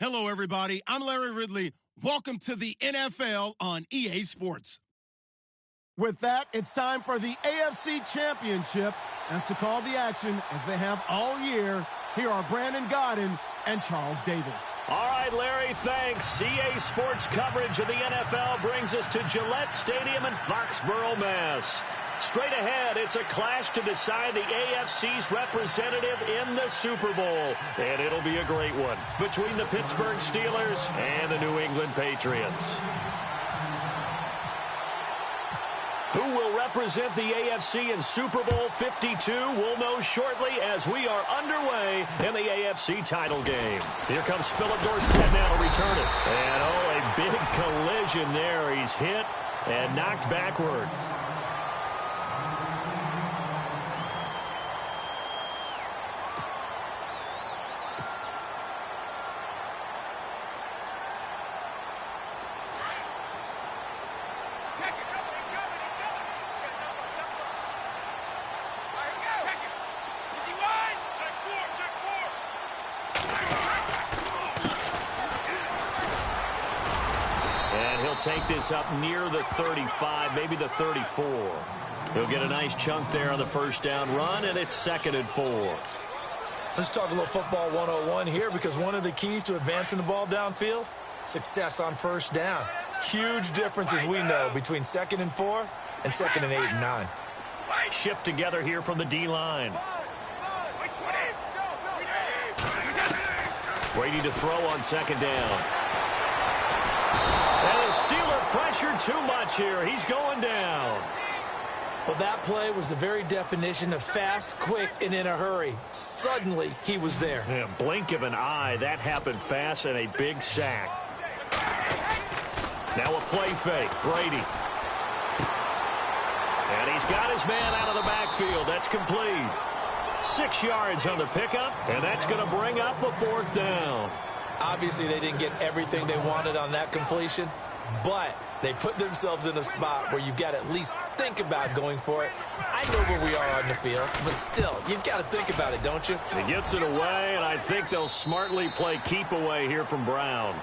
Hello, everybody. I'm Larry Ridley. Welcome to the NFL on EA Sports. With that, it's time for the AFC Championship. And to call the action, as they have all year, here are Brandon Godden and Charles Davis. All right, Larry, thanks. EA Sports coverage of the NFL brings us to Gillette Stadium in Foxborough, Mass. Straight ahead, it's a clash to decide the AFC's representative in the Super Bowl. And it'll be a great one between the Pittsburgh Steelers and the New England Patriots. Who will represent the AFC in Super Bowl 52? We'll know shortly as we are underway in the AFC title game. Here comes Philip Dorsett now to return it. And, a big collision there. He's hit and knocked backward. Take this up near the 35, maybe the 34. He'll get a nice chunk there on the first down run, and it's 2nd and 4. Let's talk a little football 101 here, because one of the keys to advancing the ball downfield, success on first down. Huge difference, as we know, between 2nd and 4 and 2nd and 8 and 9. Shift together here from the D-line. Brady to throw on 2nd down. And the Steeler pressured too much here. He's going down. Well, that play was the very definition of fast, quick, and in a hurry. Suddenly, he was there. Yeah, blink of an eye. That happened fast and a big sack. Now a play fake. Brady. And he's got his man out of the backfield. That's complete. 6 yards on the pickup, and that's going to bring up a 4th down. Obviously, they didn't get everything they wanted on that completion, but they put themselves in a spot where you've got to at least think about going for it. I know where we are on the field, but still, you've got to think about it, don't you? He gets it away, and I think they'll smartly play keep away here from Brown.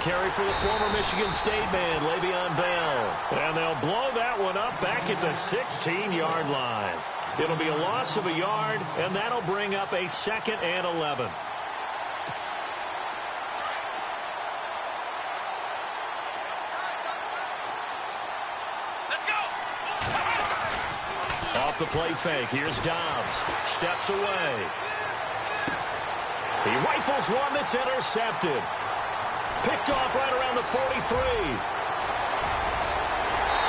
Carry for the former Michigan State man, Le'Veon Bell. And they'll blow that one up back at the 16-yard line. It'll be a loss of a yard, and that'll bring up a 2nd and 11. Let's go! Off the play fake, here's Dobbs. Steps away. He rifles one that's intercepted. Picked off right around the 43.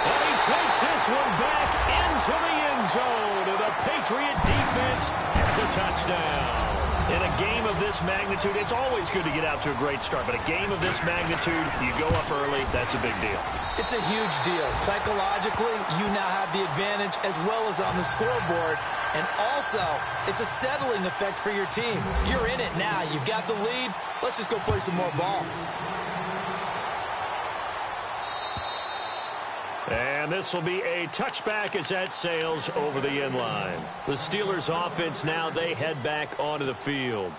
And he takes this one back into the end zone. And the Patriot defense has a touchdown. In a game of this magnitude, it's always good to get out to a great start. But a game of this magnitude, you go up early, that's a big deal. It's a huge deal. Psychologically, you now have the advantage as well as on the scoreboard. And also, it's a settling effect for your team. You're in it now. You've got the lead. Let's just go play some more ball. And this will be a touchback as that sails over the end line. The Steelers offense now, they head back onto the field.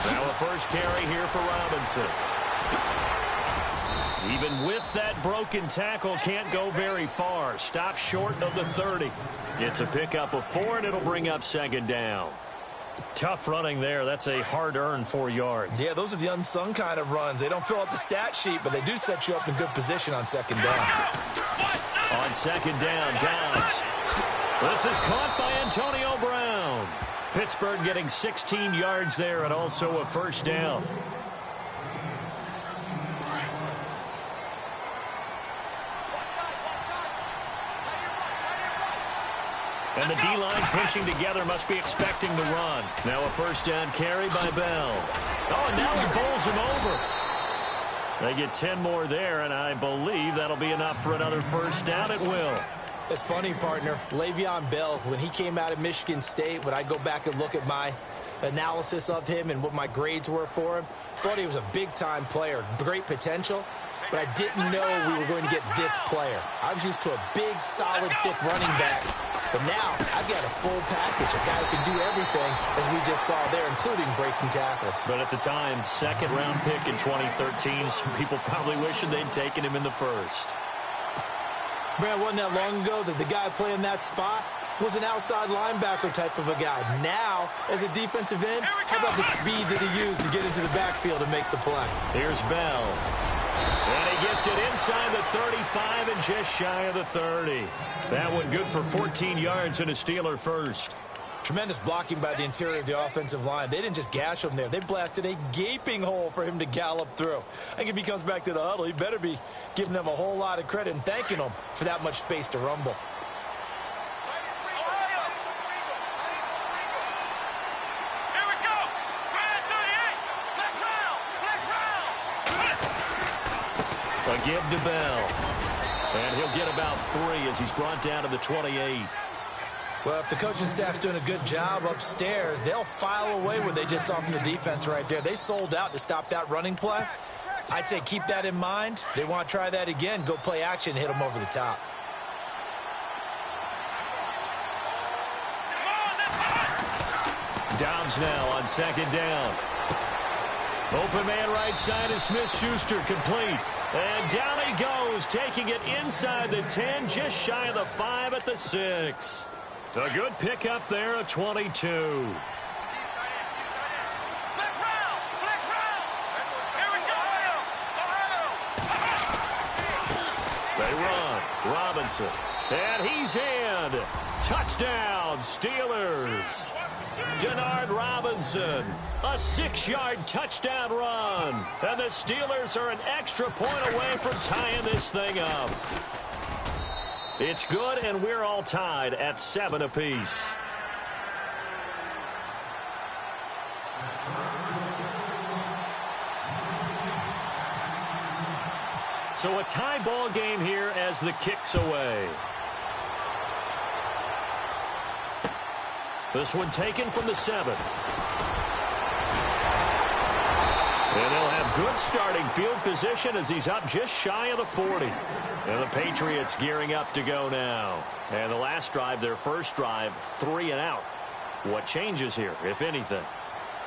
Now a first carry here for Robinson. Even with that broken tackle, can't go very far. Stops short of the 30. It's a pickup of 4, and it'll bring up 2nd down. Tough running there. That's a hard-earned 4 yards. Yeah, those are the unsung kind of runs. They don't fill up the stat sheet, but they do set you up in good position on 2nd down. On 2nd down, Dobbs. This is caught by Antonio Brown. Pittsburgh getting 16 yards there and also a first down. And the D-line pinching together must be expecting the run. Now a first down carry by Bell. Oh, and now he bowls him over. They get 10 more there, and I believe that'll be enough for another first down at will. It's funny, partner. Le'Veon Bell, when he came out of Michigan State, when I go back and look at my analysis of him and what my grades were for him, thought he was a big-time player, great potential, but I didn't know we were going to get this player. I was used to a big, solid, thick running back, but now I've got a full package, a guy who can do everything, as we just saw there, including breaking tackles. But at the time, second-round pick in 2013, some people probably wishing they'd taken him in the first. Man, wasn't that long ago that the guy playing that spot was an outside linebacker type of a guy. Now, as a defensive end, how about the speed that he used to get into the backfield and make the play? Here's Bell. And he gets it inside the 35 and just shy of the 30. That one good for 14 yards and a Steeler first. Tremendous blocking by the interior of the offensive line. They didn't just gash him there. They blasted a gaping hole for him to gallop through. I think if he comes back to the huddle, he better be giving them a whole lot of credit and thanking them for that much space to rumble. A give to Bell. And he'll get about 3 as he's brought down to the 28. Well, if the coaching staff's doing a good job upstairs, they'll file away what they just saw from the defense right there. They sold out to stop that running play. I'd say keep that in mind. They want to try that again. Go play action, hit them over the top. Dobbs now on second down. Open man right side is Smith-Schuster, complete. And down he goes, taking it inside the 10, just shy of the 5 at the 6. A good pickup there, a 22. They run. Robinson. And he's in. Touchdown, Steelers. Denard Robinson. A 6-yard touchdown run. And the Steelers are an extra point away from tying this thing up. It's good, and we're all tied at 7 apiece. So a tie ball game here as the kick's away. This one taken from the 7. And they'll have good starting field position as he's up just shy of the 40. And the Patriots gearing up to go now. And the last drive, their first drive, 3 and out. What changes here, if anything?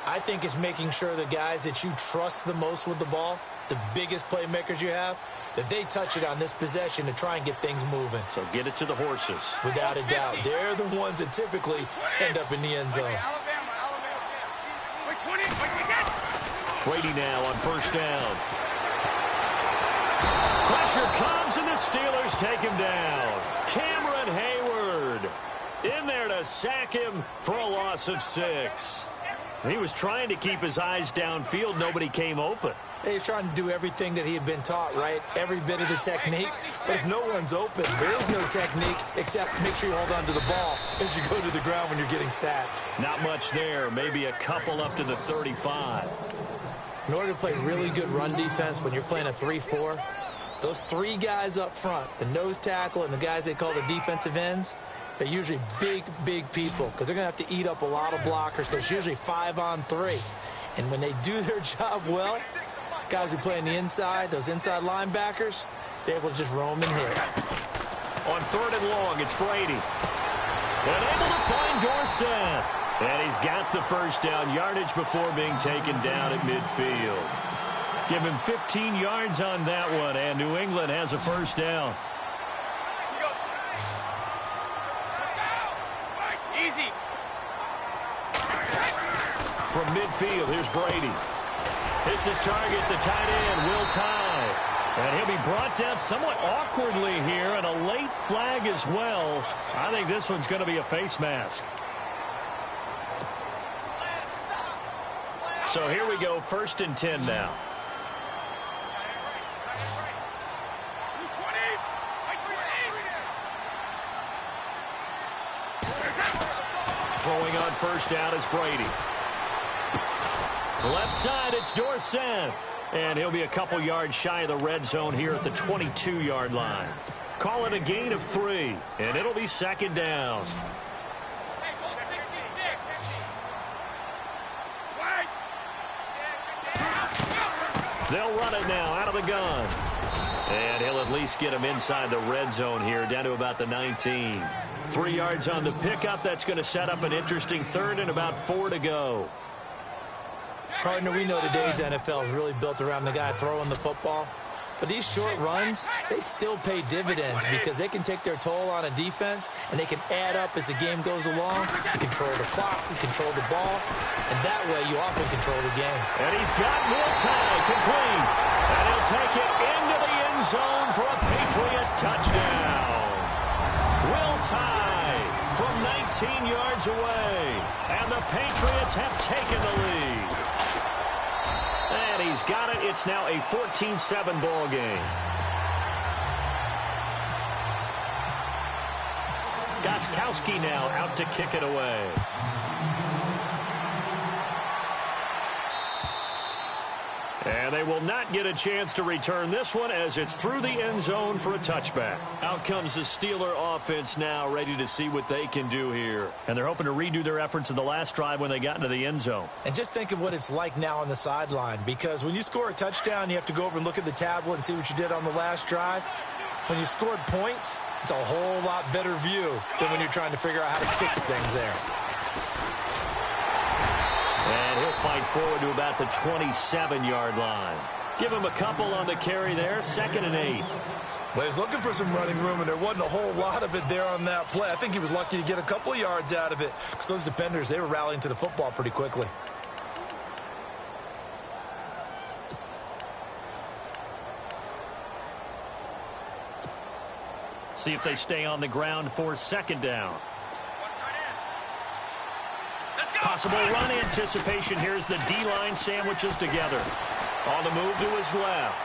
I think it's making sure the guys that you trust the most with the ball, the biggest playmakers you have, that they touch it on this possession to try and get things moving. So get it to the horses. Without a doubt. They're the ones that typically end up in the end zone. Brady now on first down. Pressure comes, and the Steelers take him down. Cameron Hayward in there to sack him for a loss of 6. He was trying to keep his eyes downfield. Nobody came open. He's trying to do everything that he had been taught, right? Every bit of the technique. But if no one's open, there is no technique except make sure you hold on to the ball as you go to the ground when you're getting sacked. Not much there. Maybe a couple up to the 35. In order to play really good run defense when you're playing a 3-4, those 3 guys up front, the nose tackle and the guys they call the defensive ends, they're usually big, big people because they're going to have to eat up a lot of blockers because it's usually 5-on-3. And when they do their job well, guys who play on the inside, those inside linebackers, they're able to just roam and hit. On 3rd and long, it's Brady. And able to find Dorsett. And he's got the first down, yardage before being taken down at midfield. Give him 15 yards on that one, and New England has a first down. Easy. From midfield, here's Brady. Hits his target, the tight end, Will Tye. And he'll be brought down somewhat awkwardly here, and a late flag as well. I think this one's going to be a face mask. So here we go, 1st and 10 now. on first down is Brady. Left side, it's Dorsett. And he'll be a couple yards shy of the red zone here at the 22-yard line. Call it a gain of 3, and it'll be second down. They'll run it now out of the gun. And he'll at least get him inside the red zone here, down to about the 19. 3 yards on the pickup. That's going to set up an interesting third and about 4 to go. Partner, we know today's NFL is really built around the guy throwing the football. But these short runs, they still pay dividends because they can take their toll on a defense, and they can add up as the game goes along. You control the clock, you control the ball, and that way you often control the game. And he's got more time, complete. And he'll take it into the end zone for a Patriot touchdown. Will tie from 19 yards away, and the Patriots have taken the lead. And he's got it. It's now a 14-7 ball game. Gostkowski now out to kick it away. And they will not get a chance to return this one as it's through the end zone for a touchback. Out comes the Steeler offense now, ready to see what they can do here. And they're hoping to redo their efforts in the last drive when they got into the end zone. And just think of what it's like now on the sideline, because when you score a touchdown, you have to go over and look at the tablet and see what you did on the last drive. When you scored points, it's a whole lot better view than when you're trying to figure out how to fix things there. And he'll fight forward to about the 27-yard line. Give him a couple on the carry there, 2nd and 8. Well, he was looking for some running room, and there wasn't a whole lot of it there on that play. I think he was lucky to get a couple of yards out of it because those defenders, they were rallying to the football pretty quickly. See if they stay on the ground for 2nd down. Possible run anticipation. Here's the D-line sandwiches together. On the move to his left.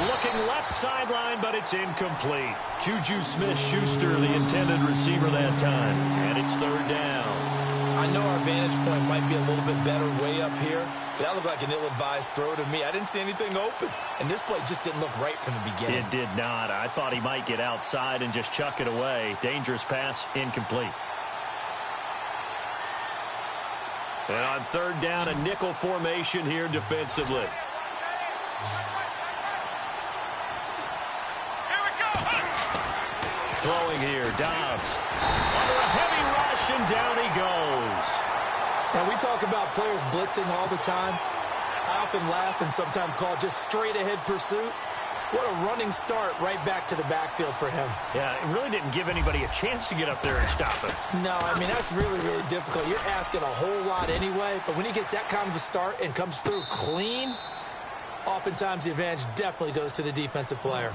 Looking left sideline, but it's incomplete. Juju Smith-Schuster, the intended receiver that time. And it's 3rd down. I know our vantage point might be a little bit better way up here, but that looked like an ill-advised throw to me. I didn't see anything open, and this play just didn't look right from the beginning. It did not. I thought he might get outside and just chuck it away. Dangerous pass, incomplete. And on 3rd down, a nickel formation here defensively. Throwing here, Dobbs. Under a heavy rush, and down he goes. Now, we talk about players blitzing all the time. I often laugh and sometimes call it just straight-ahead pursuit. What a running start right back to the backfield for him. Yeah, it really didn't give anybody a chance to get up there and stop him. No, I mean, that's really, really difficult. You're asking a whole lot anyway, but when he gets that kind of a start and comes through clean, oftentimes the advantage definitely goes to the defensive player.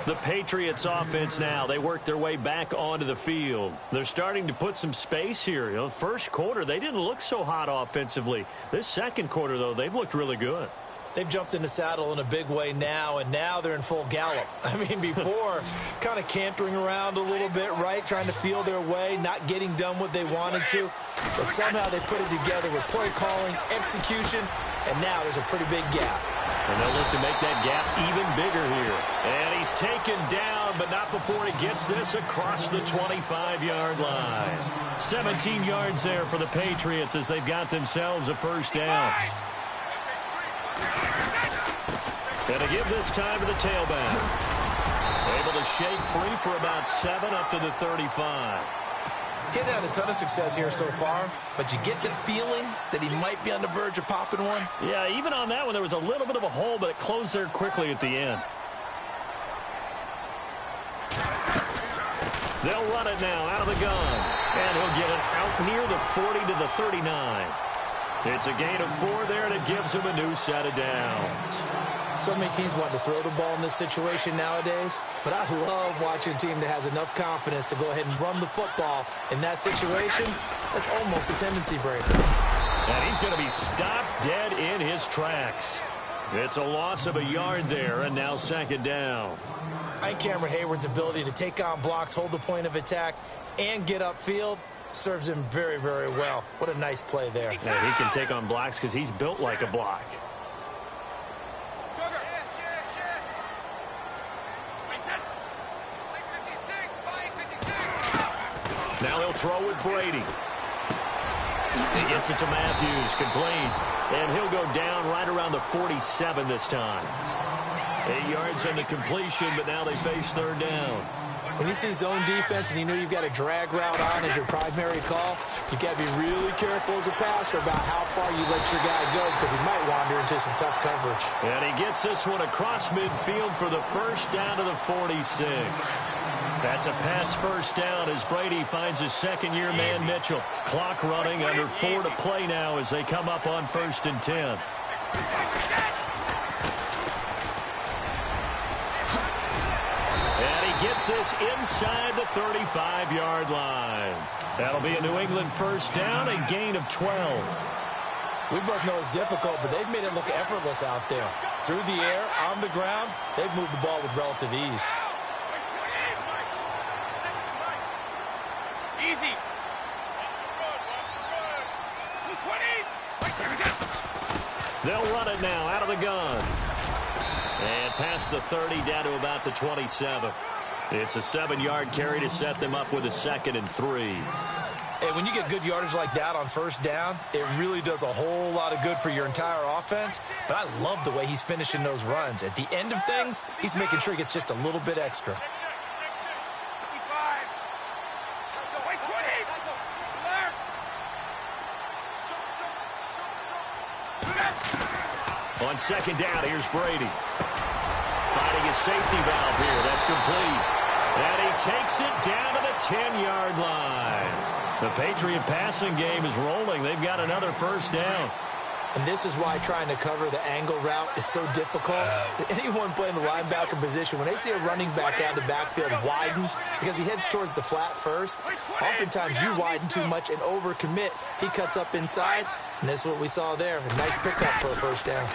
The Patriots offense now, they work their way back onto the field. They're starting to put some space here. You know, first quarter, they didn't look so hot offensively. This second quarter, though, they've looked really good. They've jumped in the saddle in a big way now, and now they're in full gallop. I mean, before, kind of cantering around a little bit, right? Trying to feel their way, not getting done what they wanted to. But somehow they put it together with play calling, execution, and now there's a pretty big gap. And they'll look to make that gap even bigger here. And he's taken down, but not before he gets this across the 25-yard line. 17 yards there for the Patriots as they've got themselves a first down. And to give this time to the tailback. Able to shake free for about 7 up to the 35. He's had a ton of success here so far, but you get the feeling that he might be on the verge of popping one. Yeah, even on that one, there was a little bit of a hole, but it closed there quickly at the end. They'll run it now out of the gun. And he'll get it out near the 40 to the 39. It's a gain of 4 there, and it gives him a new set of downs. So many teams want to throw the ball in this situation nowadays, but I love watching a team that has enough confidence to go ahead and run the football. In that situation, that's almost a tendency breaker. And he's going to be stopped dead in his tracks. It's a loss of a yard there, and now 2nd down. I think Cameron Hayward's ability to take on blocks, hold the point of attack, and get upfield, serves him very, very well. What a nice play there. Yeah, he can take on blocks because he's built like a block. Now he'll throw with Brady. He gets it to Matthews, complete. And he'll go down right around the 47 this time. 8 yards on the completion, but now they face third down. When you see zone defense and you know you've got a drag route on as your primary call, you've got to be really careful as a passer about how far you let your guy go because he might wander into some tough coverage. And he gets this one across midfield for the first down to the 46. That's a Pats first down as Brady finds his second-year man Mitchell. Clock running, under 4 to play now as they come up on 1st and 10. And he gets this inside the 35-yard line. That'll be a New England first down and gain of 12. We both know it's difficult, but they've made it look effortless out there. Through the air, on the ground, they've moved the ball with relative ease. Easy. They'll run it now out of the gun. And past the 30 down to about the 27. It's a 7-yard carry to set them up with a 2nd and 3. Hey, when you get good yardage like that on first down, it really does a whole lot of good for your entire offense. But I love the way he's finishing those runs. At the end of things, he's making sure he gets just a little bit extra. On 2nd down, here's Brady. Finding his safety valve here. That's complete. And he takes it down to the 10-yard line. The Patriot passing game is rolling. They've got another first down. And this is why trying to cover the angle route is so difficult. Anyone playing the linebacker position, when they see a running back out of the backfield widen because he heads towards the flat first, oftentimes you widen too much and overcommit. He cuts up inside, and that's what we saw there. A nice pickup for a first down.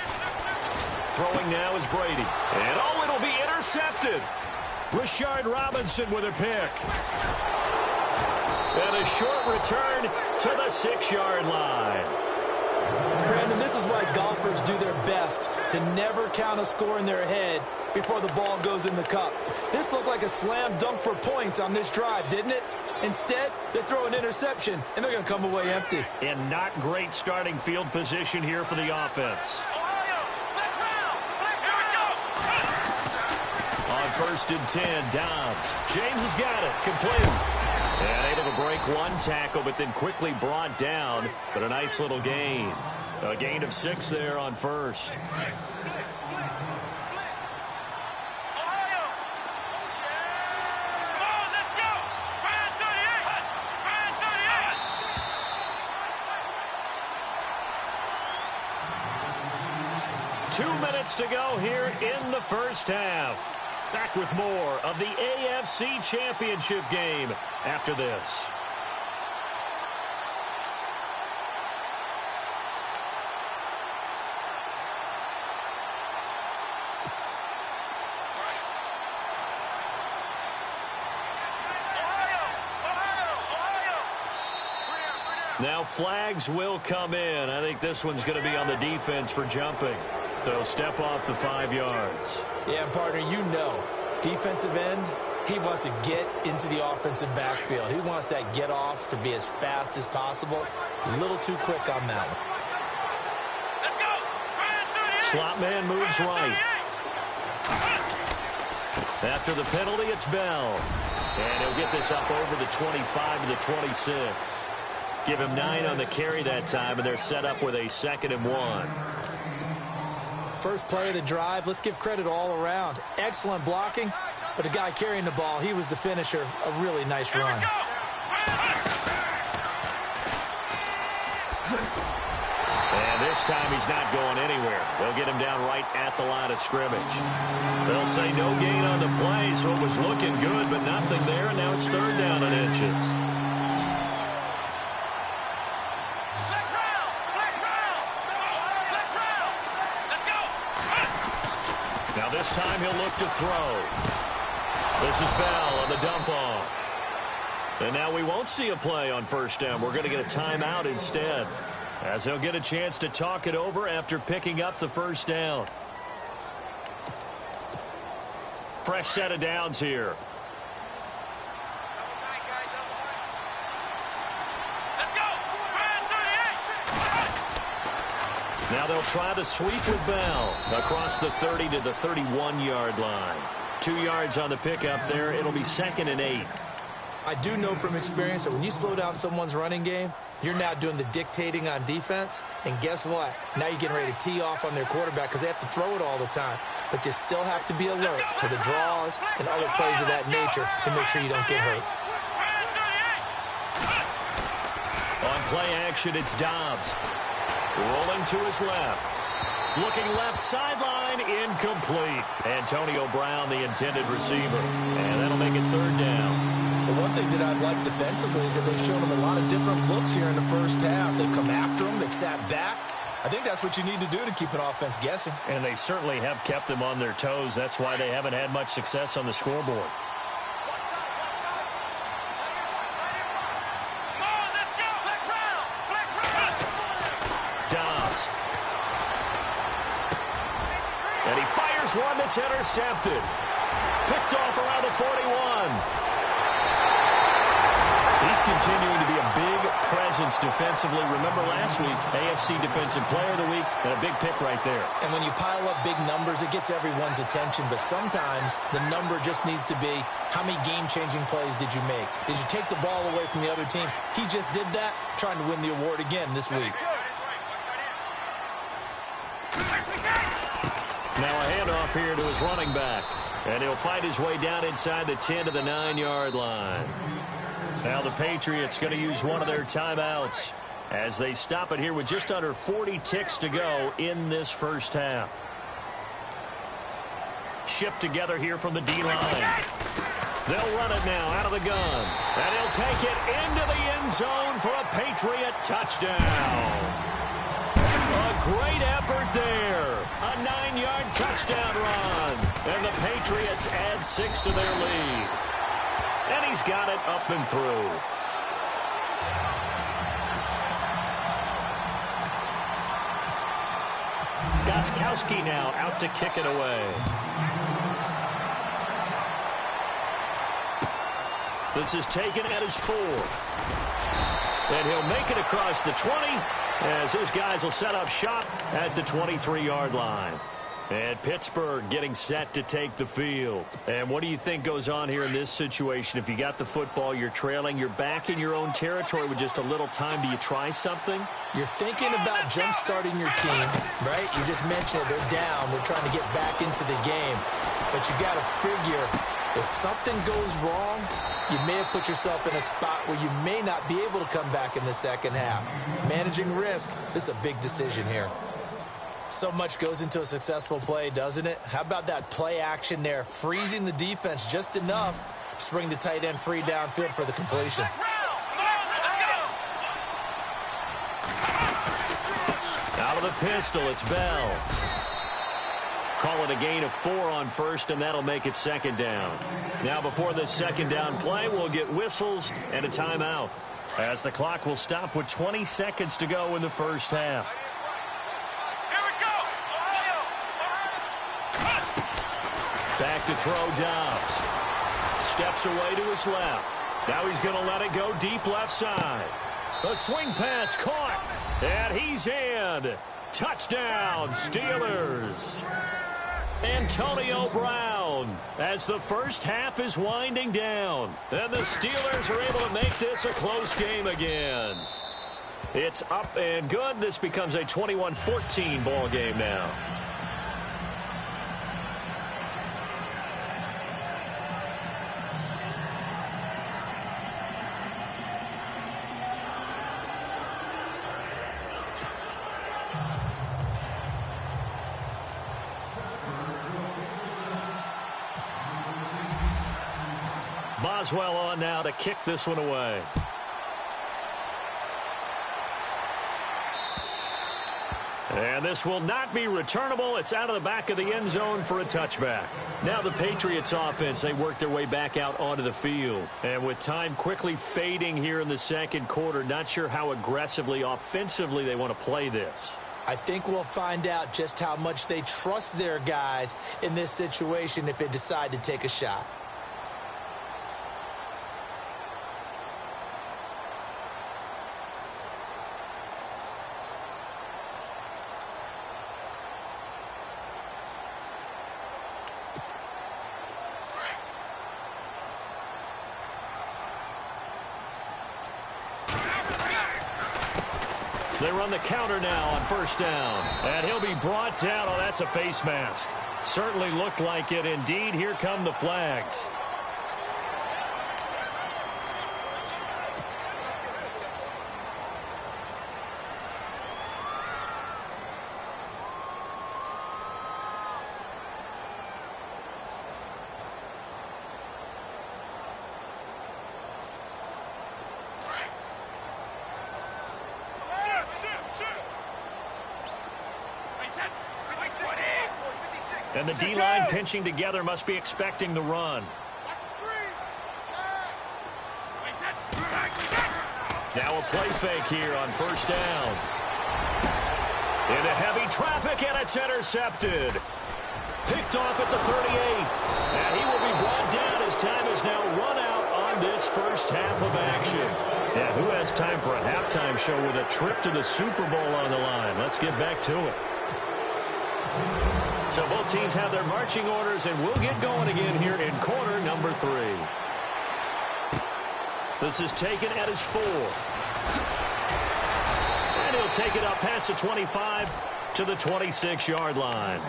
Throwing now is Brady. And, oh, it'll be intercepted. Rashard Robinson with a pick. And a short return to the 6-yard line. Brandon, this is why golfers do their best to never count a score in their head before the ball goes in the cup. This looked like a slam dunk for points on this drive, didn't it? Instead, they throw an interception, and they're going to come away empty. And not great starting field position here for the offense. On 1st and 10, Dobbs. James has got it. Complete. And able to break one tackle, but then quickly brought down. But a nice little gain. A gain of 6 there on 1st. To go here in the first half. Back with more of the AFC Championship game after this. Now flags will come in. I think this one's going to be on the defense for jumping. They'll step off the 5 yards. Yeah, partner, you know, defensive end, he wants to get into the offensive backfield. He wants that get off to be as fast as possible. A little too quick on that one. Slot man moves right. After the penalty, it's Bell. And he'll get this up over the 25 to the 26. Give him 9 on the carry that time, and they're set up with a 2nd and 1. First play of the drive, let's give credit all around. Excellent blocking, but the guy carrying the ball, he was the finisher. A really nice run. And this time he's not going anywhere. They'll get him down right at the line of scrimmage. They'll say no gain on the play, so it was looking good, but nothing there, and now it's 3rd down and inches. This time he'll look to throw. This is Bell on the dump off. And now we won't see a play on first down. We're going to get a timeout instead, as he'll get a chance to talk it over after picking up the first down. Fresh set of downs here. Now they'll try the sweep with Bell across the 30 to the 31-yard line. 2 yards on the pickup there. It'll be 2nd and 8. I do know from experience that when you slow down someone's running game, you're now doing the dictating on defense. And guess what? Now you're getting ready to tee off on their quarterback because they have to throw it all the time. But you still have to be alert for the draws and other plays of that nature to make sure you don't get hurt. On play action, it's Dobbs. Rolling to his left. Looking left sideline, incomplete. Antonio Brown, the intended receiver. And that'll make it 3rd down. The one thing that I've liked defensively is that they've shown them a lot of different looks here in the first half. They've come after them. They've sat back. I think that's what you need to do to keep an offense guessing. And they certainly have kept them on their toes. That's why they haven't had much success on the scoreboard. Dobbs. And he fires one that's intercepted. Picked off around the 41. He's continuing to be a big presence defensively. Remember last week, AFC Defensive Player of the Week, and a big pick right there. And when you pile up big numbers, it gets everyone's attention. But sometimes the number just needs to be, how many game-changing plays did you make? Did you take the ball away from the other team? He just did that, trying to win the award again this week. Now a handoff here to his running back. And he'll fight his way down inside the 10 to the 9-yard line. Now the Patriots going to use one of their timeouts as they stop it here with just under 40 ticks to go in this first half. Shift together here from the D-line. They'll run it now out of the gun. And he'll take it into the end zone for a Patriot touchdown. A great effort there. A 9-yard touchdown run. And the Patriots add 6 to their lead. And he's got it up and through. Gostkowski now out to kick it away. This is taken at his 4. And he'll make it across the 20 as his guys will set up shop at the 23-yard line. And Pittsburgh getting set to take the field. And what do you think goes on here in this situation? If you got the football, you're trailing, you're back in your own territory with just a little time. Do you try something? You're thinking about jump-starting your team, right? You just mentioned it. They're down. They're trying to get back into the game. But you got to figure, if something goes wrong, you may have put yourself in a spot where you may not be able to come back in the second half. Managing risk, this is a big decision here. So much goes into a successful play, doesn't it? How about that play action there, freezing the defense just enough to bring the tight end free downfield for the completion. Out of the pistol, it's Bell. Call it a gain of 4 on first, and that'll make it 2nd down. Now before this 2nd down play, we'll get whistles and a timeout, as the clock will stop with 20 seconds to go in the first half. Back to throw Dobbs. Steps away to his left. Now he's going to let it go deep left side. A swing pass caught. And he's in. Touchdown, Steelers. Antonio Brown as the first half is winding down. And the Steelers are able to make this a close game again. It's up and good. This becomes a 21-14 ball game now. Boswell on now to kick this one away. And this will not be returnable. It's out of the back of the end zone for a touchback. Now the Patriots offense, they work their way back out onto the field. And with time quickly fading here in the second quarter, not sure how aggressively, offensively they want to play this. I think we'll find out just how much they trust their guys in this situation if they decide to take a shot. They run the counter now on first down. And he'll be brought down. Oh, that's a face mask. Certainly looked like it. Indeed, here come the flags. And the D-line pinching together must be expecting the run. Now a play fake here on first down. Into heavy traffic, and it's intercepted. Picked off at the 38. And he will be brought down as time is now run out on this first half of action. Yeah, who has time for a halftime show with a trip to the Super Bowl on the line? Let's get back to it. So both teams have their marching orders, and we'll get going again here in quarter number 3. This is taken at his 4. And he'll take it up past the 25 to the 26-yard line.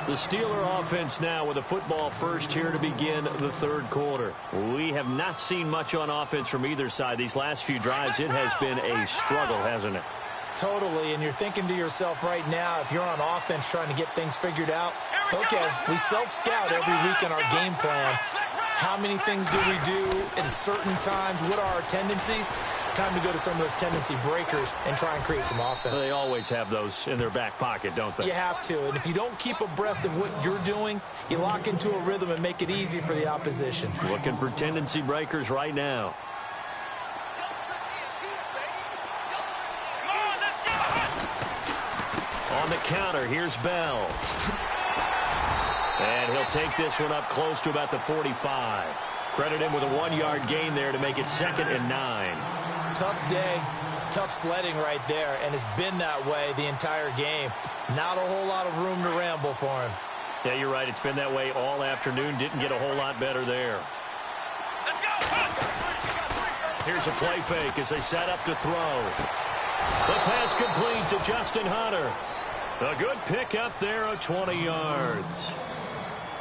The Steeler offense now with a football first here to begin the third quarter. We have not seen much on offense from either side. These last few drives, it has been a struggle, hasn't it? Totally, and you're thinking to yourself right now, if you're on offense trying to get things figured out, okay, we self-scout every week in our game plan. How many things do we do at certain times? What are our tendencies? Time to go to some of those tendency breakers and try and create some offense. They always have those in their back pocket, don't they? You have to, and if you don't keep abreast of what you're doing, you lock into a rhythm and make it easy for the opposition. Looking for tendency breakers right now. On the counter, here's Bell. And he'll take this one up close to about the 45. Credit him with a 1-yard gain there to make it 2nd and 9. Tough day, tough sledding right there, and it's been that way the entire game. Not a whole lot of room to ramble for him. Yeah, you're right. It's been that way all afternoon. Didn't get a whole lot better there. Here's a play fake as they set up to throw. The pass complete to Justin Hunter. A good pick up there of 20 yards.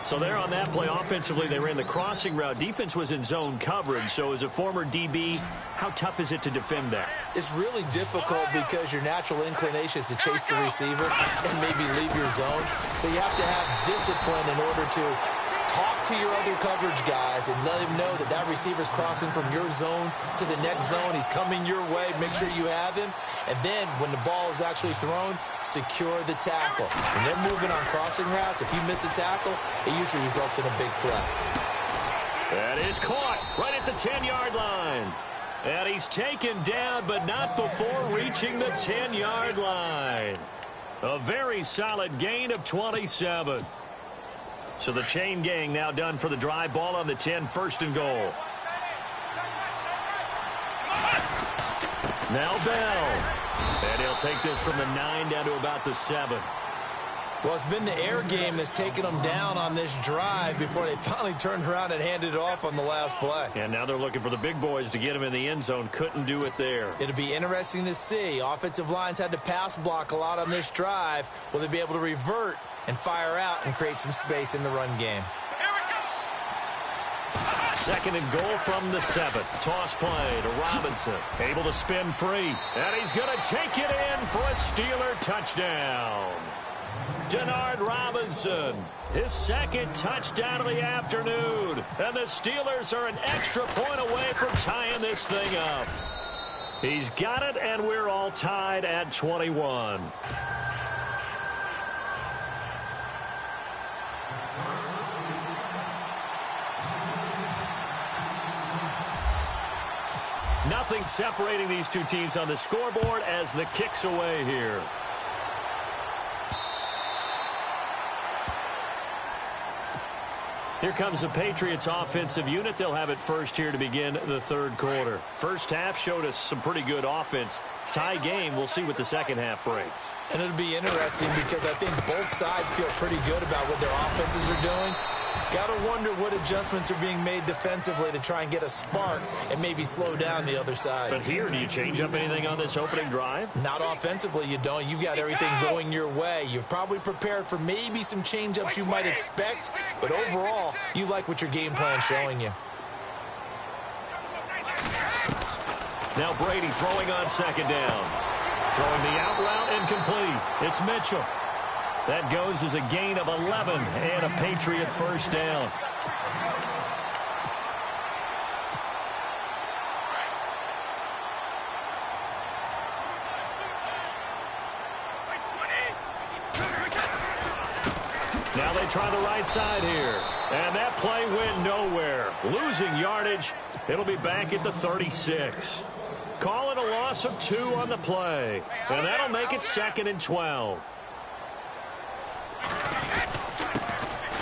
So there on that play, offensively, they ran the crossing route. Defense was in zone coverage. So as a former DB, how tough is it to defend that? It's really difficult because your natural inclination is to chase the receiver and maybe leave your zone. So you have to have discipline in order to talk to your other coverage guys and let him know that that receiver's crossing from your zone to the next zone. He's coming your way. Make sure you have him. And then when the ball is actually thrown, secure the tackle. When they're moving on crossing routes, if you miss a tackle, it usually results in a big play. That is caught right at the 10-yard line. And he's taken down, but not before reaching the 10-yard line. A very solid gain of 27. So the chain gang now done for the drive. Ball on the 10, 1st and goal. Now Bell. And he'll take this from the 9 down to about the 7. Well, it's been the air game that's taken them down on this drive before they finally turned around and handed it off on the last play. And now they're looking for the big boys to get him in the end zone. Couldn't do it there. It'll be interesting to see. Offensive lines had to pass block a lot on this drive. Will they be able to revert and fire out and create some space in the run game? 2nd and goal from the 7. Toss play to Robinson. Able to spin free. And he's going to take it in for a Steeler touchdown. Denard Robinson, his 2nd touchdown of the afternoon. And the Steelers are an extra point away from tying this thing up. He's got it, and we're all tied at 21. Nothing separating these two teams on the scoreboard as the kick's away here. Here comes the Patriots offensive unit. They'll have it first here to begin the third quarter. First half showed us some pretty good offense. Tie game. We'll see what the second half brings. And it'll be interesting because I think both sides feel pretty good about what their offenses are doing. Got to wonder what adjustments are being made defensively to try and get a spark and maybe slow down the other side. But here, do you change up anything on this opening drive? Not offensively, you don't. You've got everything going your way. You've probably prepared for maybe some change-ups you might expect, but overall, you like what your game plan's showing you. Now Brady throwing on second down. Throwing the out route incomplete. It's Mitchell. That goes as a gain of 11 and a Patriot first down. Now they try the right side here. And that play went nowhere. Losing yardage. It'll be back at the 36. Calling a loss of 2 on the play. And that'll make it 2nd and 12.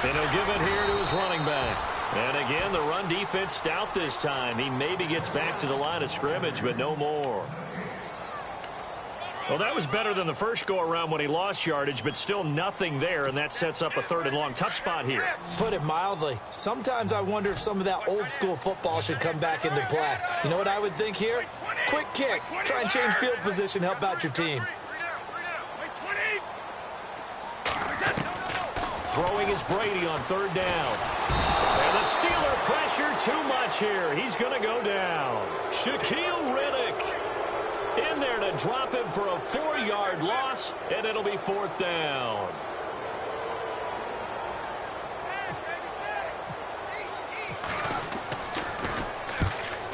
And he'll give it here to his running back. And again, the run defense stout this time. He maybe gets back to the line of scrimmage, but no more. Well, that was better than the first go-around when he lost yardage, but still nothing there, and that sets up a 3rd and long. Tough spot here. Put it mildly. Sometimes I wonder if some of that old-school football should come back into play. You know what I would think here? Quick kick. Try and change field position, help out your team. Throwing is Brady on 3rd down. And the Steeler pressure too much here. He's going to go down. Shaquille Riddick in there to drop him for a 4-yard loss, and it'll be 4th down.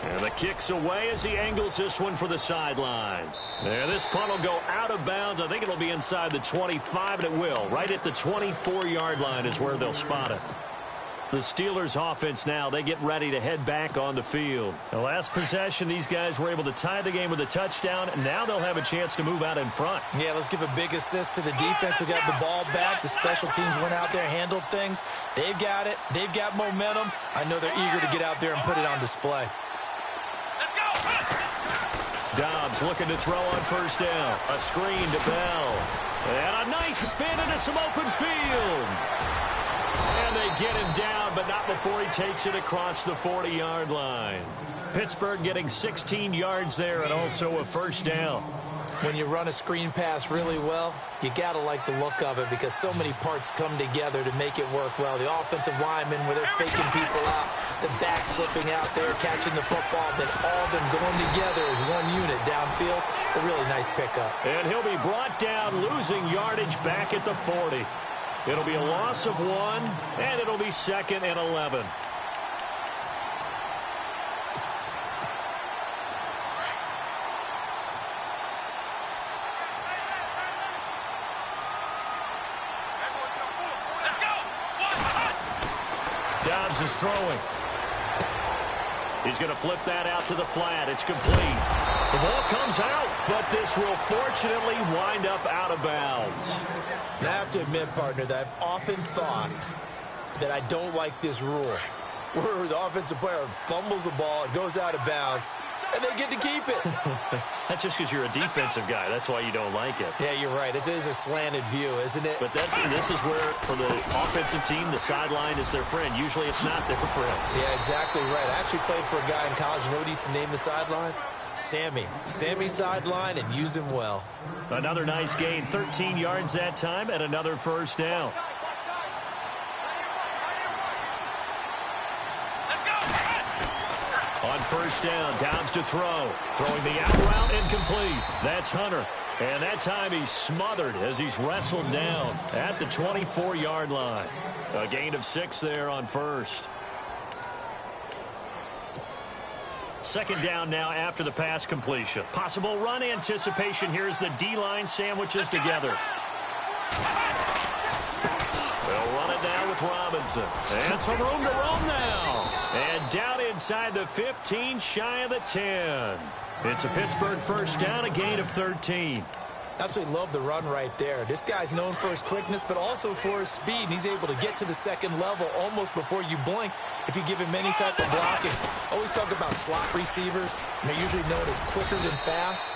And the kick's away as he angles this one for the sideline. There, this punt will go out of bounds. I think it'll be inside the 25, and it will. Right at the 24-yard line is where they'll spot it. The Steelers offense now, they get ready to head back on the field. The last possession, these guys were able to tie the game with a touchdown, and now they'll have a chance to move out in front. Yeah, let's give a big assist to the defense who got the ball back. The special teams went out there, handled things. They've got it. They've got momentum. I know they're eager to get out there and put it on display. Dobbs looking to throw on 1st down. A screen to Bell. And a nice spin into some open field. And they get him down, but not before he takes it across the 40-yard line. Pittsburgh getting 16 yards there and also a 1st down. When you run a screen pass really well, you got to like the look of it because so many parts come together to make it work well. The offensive linemen, where they're faking people out, the back slipping out there, catching the football, then all of them going together as one unit downfield. A really nice pickup. And he'll be brought down, losing yardage back at the 40. It'll be a loss of 1, and it'll be 2nd and 11. Dobbs is throwing. He's going to flip that out to the flat. It's complete. The ball comes out, but this will fortunately wind up out of bounds. Now, I have to admit, partner, that I've often thought that I don't like this rule, where the offensive player fumbles the ball, it goes out of bounds, and they get to keep it. That's just because you're a defensive guy. That's why you don't like it. Yeah, you're right. It is a slanted view, isn't it? But this is where, for the offensive team, the sideline is their friend. Usually it's not their friend. Yeah, exactly right. I actually played for a guy in college. You know what he used to name the sideline? Sammy. Sammy sideline, and use him well. Another nice gain. 13 yards that time and another 1st down. On 1st down, Dobbs to throw. Throwing the out route, incomplete. That's Hunter. And that time he's smothered as he's wrestled down at the 24-yard line. A gain of 6 there on 1st. 2nd down now after the pass completion. Possible run anticipation. Here's the D-line sandwiches together. They'll run it down with Robinson. And some room to roam now. And down inside the 15, shy of the 10. It's a Pittsburgh first down, a gain of 13. Absolutely love the run right there. This guy's known for his quickness, but also for his speed. He's able to get to the second level almost before you blink if you give him any type of blocking. Always talk about slot receivers, and they're usually known as quicker than fast.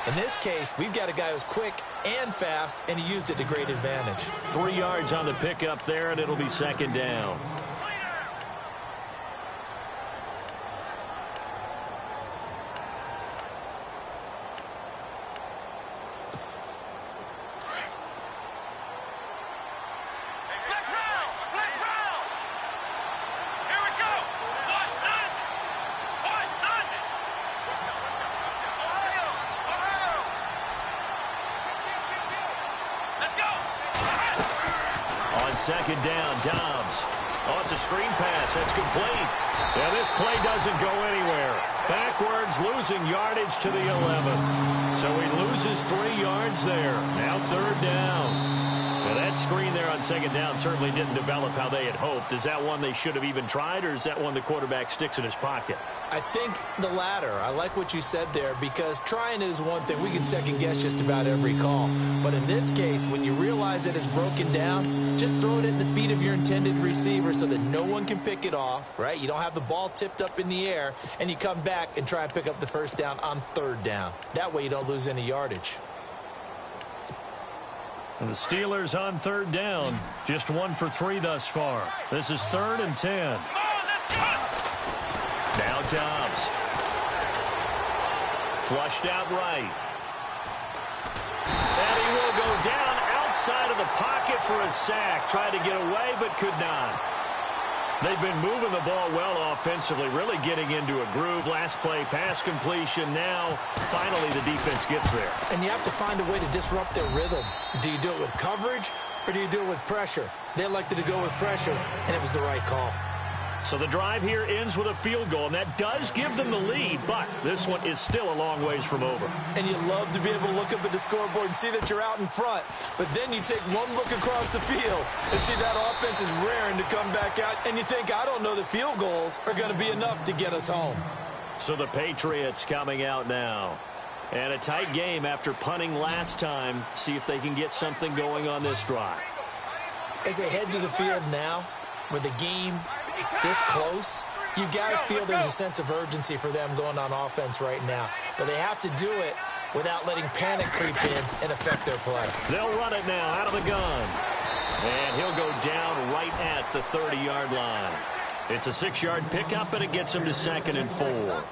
In this case, we've got a guy who's quick and fast, and he used it to great advantage. 3 yards on the pickup there, and it'll be second down. Second down, Dobbs. Oh, it's a screen pass. That's complete. Yeah, this play doesn't go anywhere. Backwards, losing yardage to the 11. So he loses 3 yards there. Now third down. Now that screen there on second down certainly didn't develop how they had hoped. Is that one they should have even tried, or is that one the quarterback sticks in his pocket? I think the latter. I like what you said there, because trying it is one thing. We can second guess just about every call. But in this case, when you realize that it's broken down, just throw it at the feet of your intended receiver so that no one can pick it off, right? You don't have the ball tipped up in the air, and you come back and try and pick up the first down on third down. That way you don't lose any yardage. And the Steelers on third down, just 1 for 3 thus far. This is 3rd and 10. Now Dobbs. Flushed out right. And he will go down outside of the pocket for a sack. Tried to get away, but could not. They've been moving the ball well offensively, really getting into a groove. Last play, pass completion. Now, finally, the defense gets there. And you have to find a way to disrupt their rhythm. Do you do it with coverage, or do you do it with pressure? They elected to go with pressure, and it was the right call. So the drive here ends with a field goal, and that does give them the lead, but this one is still a long ways from over. And you love to be able to look up at the scoreboard and see that you're out in front, but then you take one look across the field and see that offense is raring to come back out, and you think, I don't know that field goals are going to be enough to get us home. So the Patriots coming out now. And a tight game after punting last time. See if they can get something going on this drive. As they head to the field now, with the game this close, you've got to feel there's a sense of urgency for them going on offense right now. But they have to do it without letting panic creep in and affect their play. They'll run it now out of the gun. And he'll go down right at the 30-yard line. It's a 6-yard pickup, and it gets him to 2nd and 4.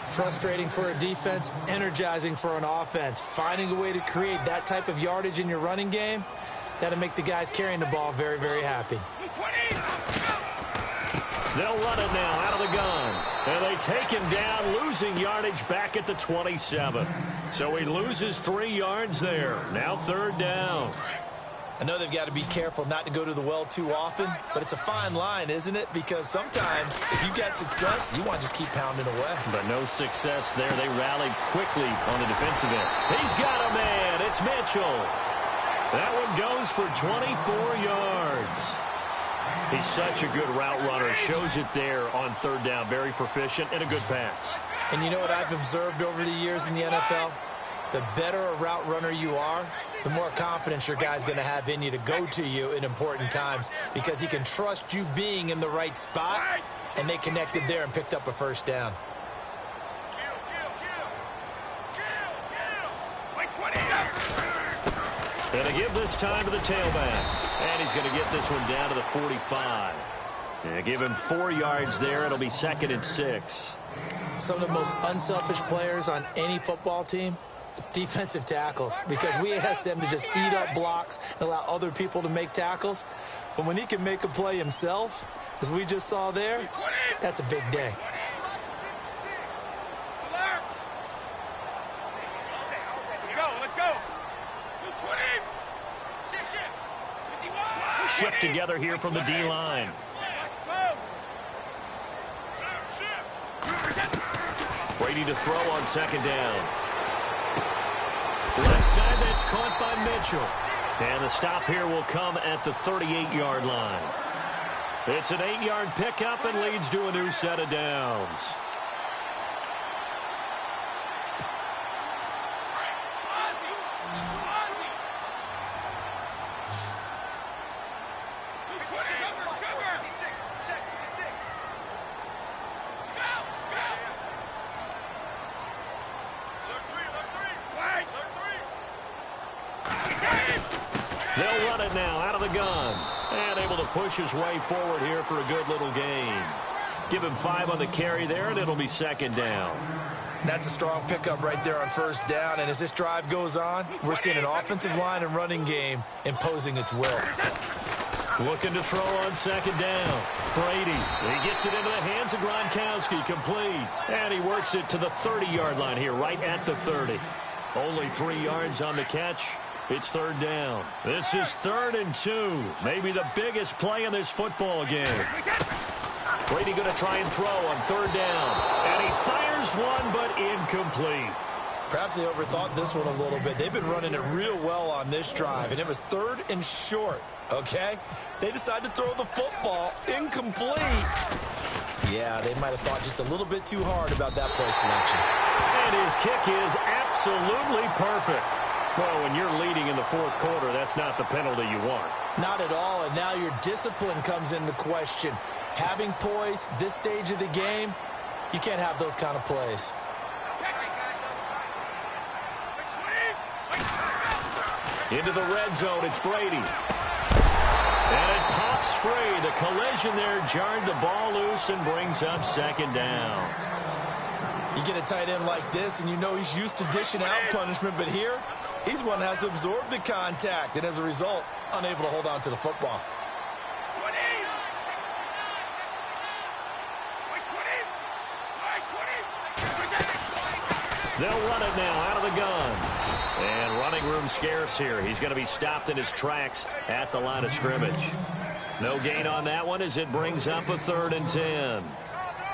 Frustrating for a defense, energizing for an offense. Finding a way to create that type of yardage in your running game, that'll make the guys carrying the ball very, very happy. They'll run it now out of the gun. And they take him down, losing yardage back at the 27. So he loses 3 yards there. Now third down. I know they've got to be careful not to go to the well too often, but it's a fine line, isn't it? Because sometimes, if you got success, you want to just keep pounding away. But no success there. They rallied quickly on the defensive end. He's got a man. It's Mitchell. That one goes for 24 yards. He's such a good route runner. Shows it there on third down. Very proficient and a good pass. And you know what I've observed over the years in the NFL? The better a route runner you are, the more confidence your guy's going to have in you to go to you in important times, because he can trust you being in the right spot, and they connected there and picked up a first down. And they give this time to the tailback. And he's going to get this one down to the 45. And give him 4 yards there. It'll be 2nd and 6. Some of the most unselfish players on any football team, defensive tackles, because we ask them to just eat up blocks and allow other people to make tackles. But when he can make a play himself, as we just saw there, that's a big day. Shift together here from the D-line. Brady to throw on 2nd down. Left side, that's caught by Mitchell. And the stop here will come at the 38-yard line. It's an 8-yard pickup and leads to a new set of downs. They'll run it now out of the gun. And able to push his way forward here for a good little gain. Give him 5 on the carry there, and it'll be second down. That's a strong pickup right there on first down. And as this drive goes on, we're seeing an offensive line and running game imposing its will. Looking to throw on second down. Brady, he gets it into the hands of Gronkowski, complete. And he works it to the 30-yard line here, right at the 30. Only 3 yards on the catch. It's third down. This is 3rd and 2. Maybe the biggest play in this football game. Brady going to try and throw on third down. And he fires one, but incomplete. Perhaps they overthought this one a little bit. They've been running it real well on this drive, and it was 3rd and short, okay? They decided to throw the football incomplete. Yeah, they might have thought just a little bit too hard about that play selection. And his kick is absolutely perfect. Well, when you're leading in the 4th quarter, that's not the penalty you want. Not at all, and now your discipline comes into question. Having poise this stage of the game, you can't have those kind of plays. Into the red zone, it's Brady. And it pops free. The collision there jarred the ball loose and brings up second down. You get a tight end like this, and you know he's used to dishing out punishment, but here, he's one that has to absorb the contact, and as a result, unable to hold on to the football. They'll run it now out of the gun. And running room scarce here. He's going to be stopped in his tracks at the line of scrimmage. No gain on that one as it brings up a 3rd and 10.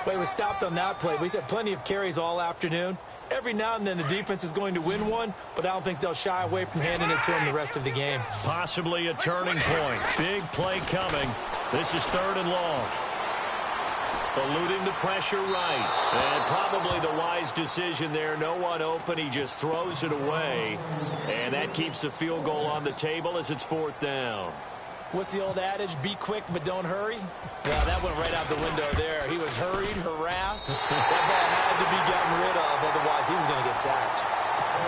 Well, he was stopped on that play, but he's had plenty of carries all afternoon. Every now and then the defense is going to win one, but I don't think they'll shy away from handing it to him the rest of the game. Possibly a turning point. Big play coming. This is 3rd and long. Eluding the pressure right. And probably the wise decision there. No one open. He just throws it away. And that keeps the field goal on the table as it's 4th down. What's the old adage? Be quick, but don't hurry? Well, that went right out the window there. He was hurried, harassed. That ball had to be gotten rid of. Otherwise, he was going to get sacked.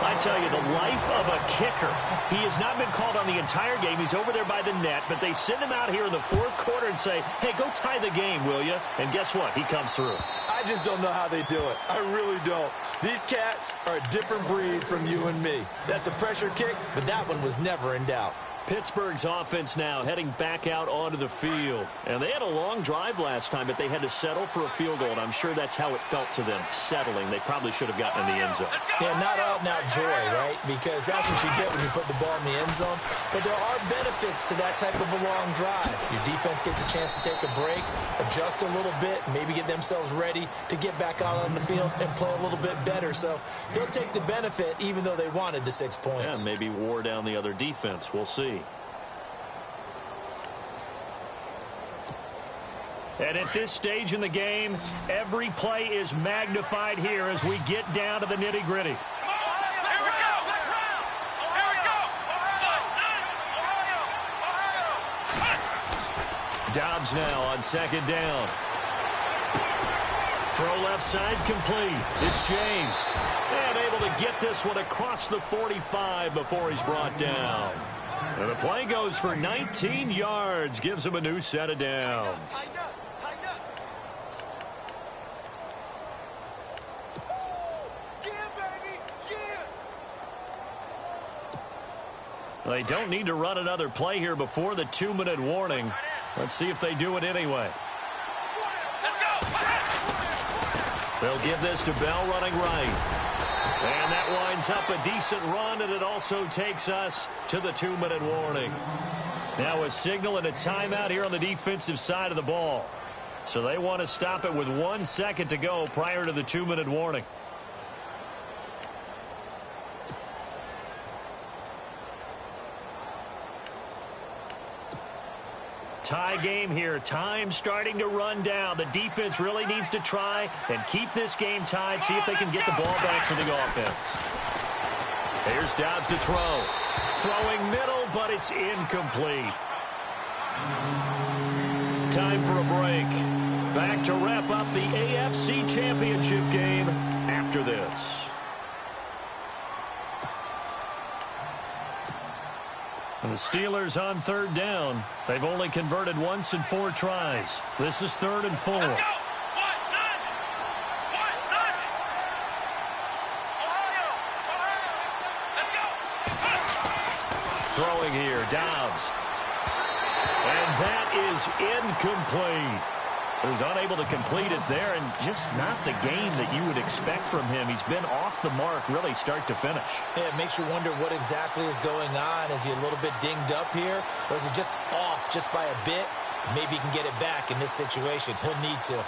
I tell you, the life of a kicker. He has not been called on the entire game. He's over there by the net, but they send him out here in the 4th quarter and say, hey, go tie the game, will you? And guess what? He comes through. I just don't know how they do it. I really don't. These cats are a different breed from you and me. That's a pressure kick, but that one was never in doubt. Pittsburgh's offense now heading back out onto the field. And they had a long drive last time, but they had to settle for a field goal, and I'm sure that's how it felt to them, settling. They probably should have gotten in the end zone. Yeah, not out-and-out joy, right? Because that's what you get when you put the ball in the end zone. But there are benefits to that type of a long drive. Your defense gets a chance to take a break, adjust a little bit, maybe get themselves ready to get back out on the field and play a little bit better. So they'll take the benefit even though they wanted the 6 points. Yeah, maybe wore down the other defense. We'll see. And at this stage in the game, every play is magnified here as we get down to the nitty-gritty. Dobbs now on second down. Throw left side complete. It's James. And able to get this one across the 45 before he's brought down. And the play goes for 19 yards. Gives him a new set of downs. They don't need to run another play here before the 2-minute warning. Let's see if they do it anyway. They'll give this to Bell running right. And that winds up a decent run, and it also takes us to the 2-minute warning. Now a signal and a timeout here on the defensive side of the ball. So they want to stop it with 1 second to go prior to the 2-minute warning. tie game here. Time starting to run down. The defense really needs to try and keep this game tied, see if they can get the ball back to the offense. Here's Dobbs to throw. Throwing middle, but it's incomplete. Time for a break. Back to wrap up the AFC Championship game after this. And the Steelers on third down. They've only converted once in 4 tries. This is 3rd and 4. Throwing here, Dobbs. And that is incomplete. He was unable to complete it there, and just not the game that you would expect from him. He's been off the mark really start to finish. Yeah, it makes you wonder what exactly is going on. Is he a little bit dinged up here, or is he just off just by a bit? Maybe he can get it back in this situation. He'll need to.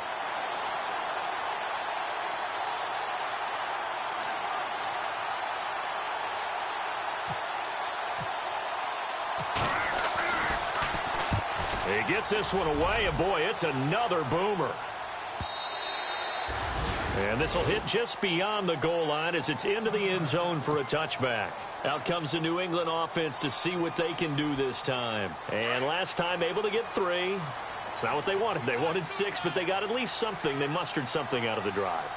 He gets this one away, and boy, it's another boomer. And this will hit just beyond the goal line as it's into the end zone for a touchback. Out comes the New England offense to see what they can do this time. And last time able to get 3. It's not what they wanted. They wanted 6, but they got at least something. They mustered something out of the drive.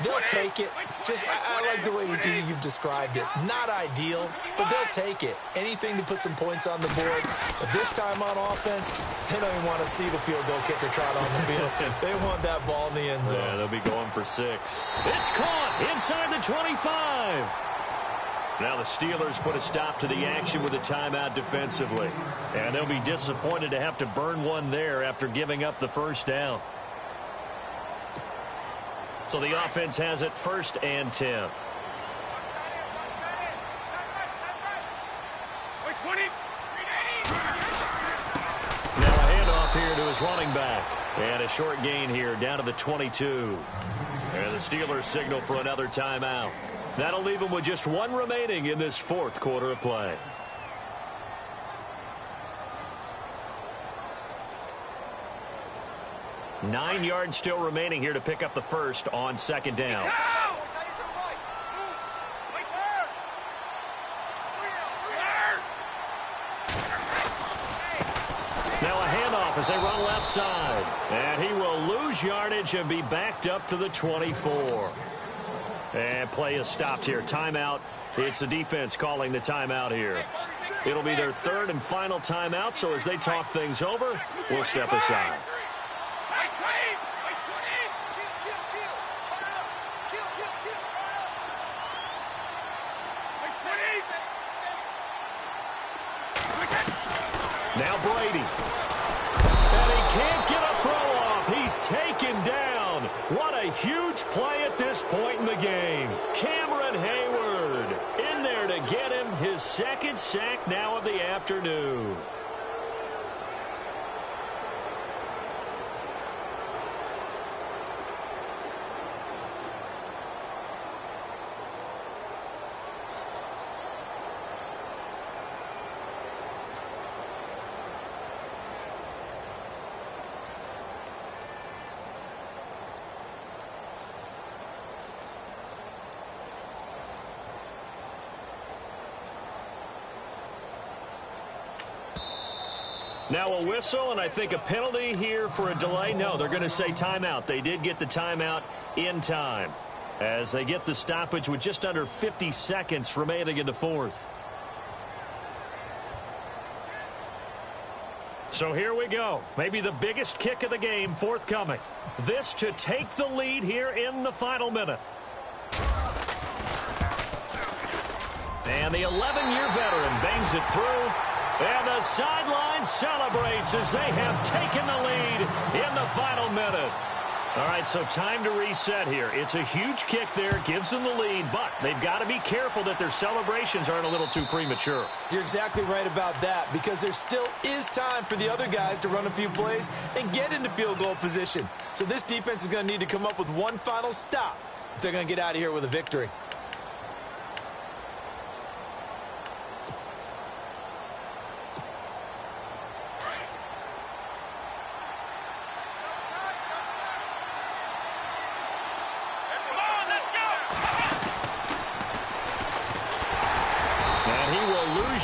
They'll take it. I like the way you've described it. Not ideal, but they'll take it. Anything to put some points on the board. But this time on offense, they don't even want to see the field goal kicker trot on the field. They want that ball in the end zone. Yeah, they'll be going for 6. It's caught inside the 25. Now the Steelers put a stop to the action with a timeout defensively. And they'll be disappointed to have to burn one there after giving up the first down. So the offense has it 1st and 10. Now a handoff here to his running back. And a short gain here down to the 22. And the Steelers signal for another timeout. That'll leave them with just 1 remaining in this 4th quarter of play. Nine yards still remaining here to pick up the first on 2nd down. Now a handoff as they run left side. And he will lose yardage and be backed up to the 24. And play is stopped here. Timeout. It's the defense calling the timeout here. It'll be their 3rd and final timeout, so as they talk things over, we'll step aside. Now Brady. And he can't get a throw off. He's taken down. What a huge play at this point in the game. Cameron Hayward in there to get him his 2nd sack now of the afternoon. Now a whistle, and I think a penalty here for a delay. No, they're going to say timeout. They did get the timeout in time as they get the stoppage with just under 50 seconds remaining in the 4th. So here we go. Maybe the biggest kick of the game forthcoming. This to take the lead here in the final minute. And the 11-year veteran bangs it through. And the sideline celebrates as they have taken the lead in the final minute. All right, so time to reset here. It's a huge kick there, gives them the lead, but they've got to be careful that their celebrations aren't a little too premature. You're exactly right about that, because there still is time for the other guys to run a few plays and get into field goal position. So this defense is going to need to come up with one final stop if they're going to get out of here with a victory.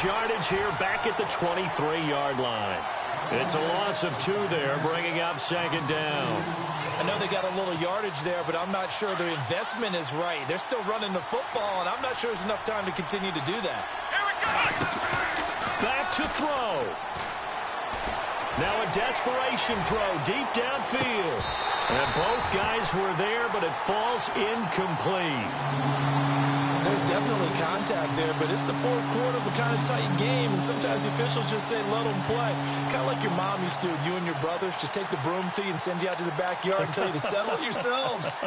yardage here back at the 23-yard line. It's a loss of 2 there, bringing up second down. I know they got a little yardage there, but I'm not sure their investment is right. They're still running the football, and I'm not sure there's enough time to continue to do that. Back to throw. Now a desperation throw deep downfield. And both guys were there, but it falls incomplete. There's definitely contact there, but it's the fourth quarter of a kind of tight game, and sometimes the officials just say, let them play. Kind of like your mom used to with you and your brothers. Just take the broom to you and send you out to the backyard and tell you to settle it yourselves.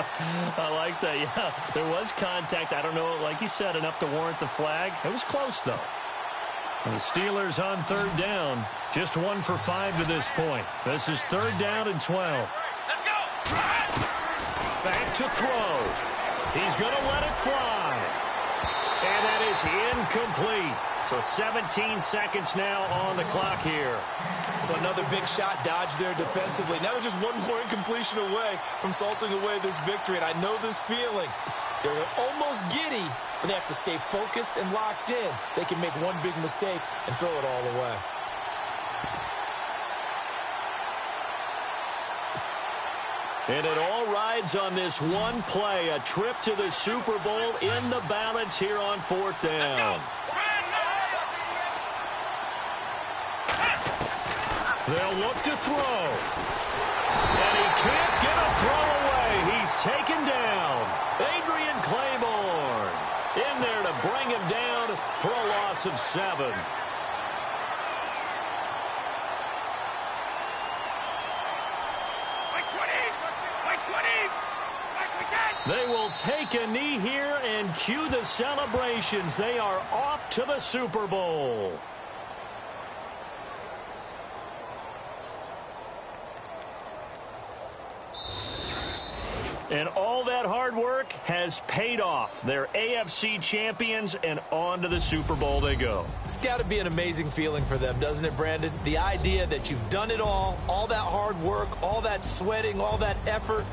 I like that, yeah. There was contact. I don't know, like you said, enough to warrant the flag. It was close, though. And the Steelers on third down. Just 1 for 5 to this point. This is third down and 12. Let's go! Back to throw. He's going to let it fly. And that is incomplete. So 17 seconds now on the clock here. So another big shot dodged there defensively. Now they're just one more incompletion away from salting away this victory. And I know this feeling. They're almost giddy, but they have to stay focused and locked in. They can make one big mistake and throw it all away. And it all rides on this one play, a trip to the Super Bowl in the balance here on fourth down. They'll look to throw. And he can't get a throw away. He's taken down. Adrian Claiborne in there to bring him down for a loss of 7. They will take a knee here and cue the celebrations. They are off to the Super Bowl. And all that hard work has paid off. They're AFC champions, and on to the Super Bowl they go. It's got to be an amazing feeling for them, doesn't it, Brandon? The idea that you've done it all that hard work, all that sweating, all that effort,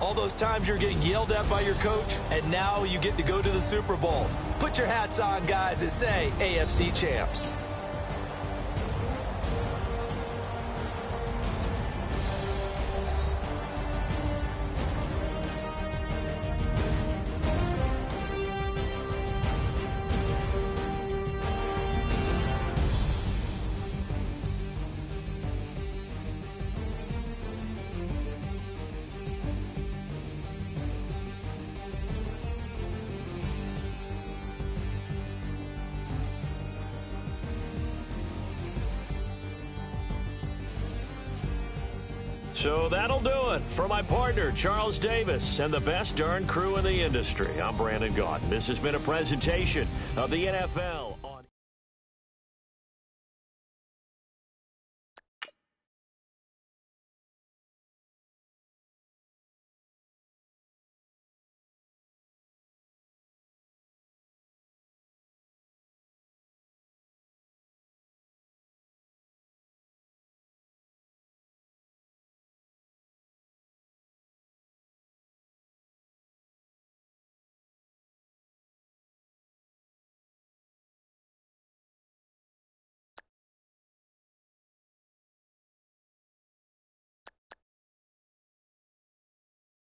all those times you're getting yelled at by your coach, and now you get to go to the Super Bowl. Put your hats on, guys, and say AFC champs. So that'll do it for my partner, Charles Davis, and the best darn crew in the industry. I'm Brandon Gaudin. This has been a presentation of the NFL.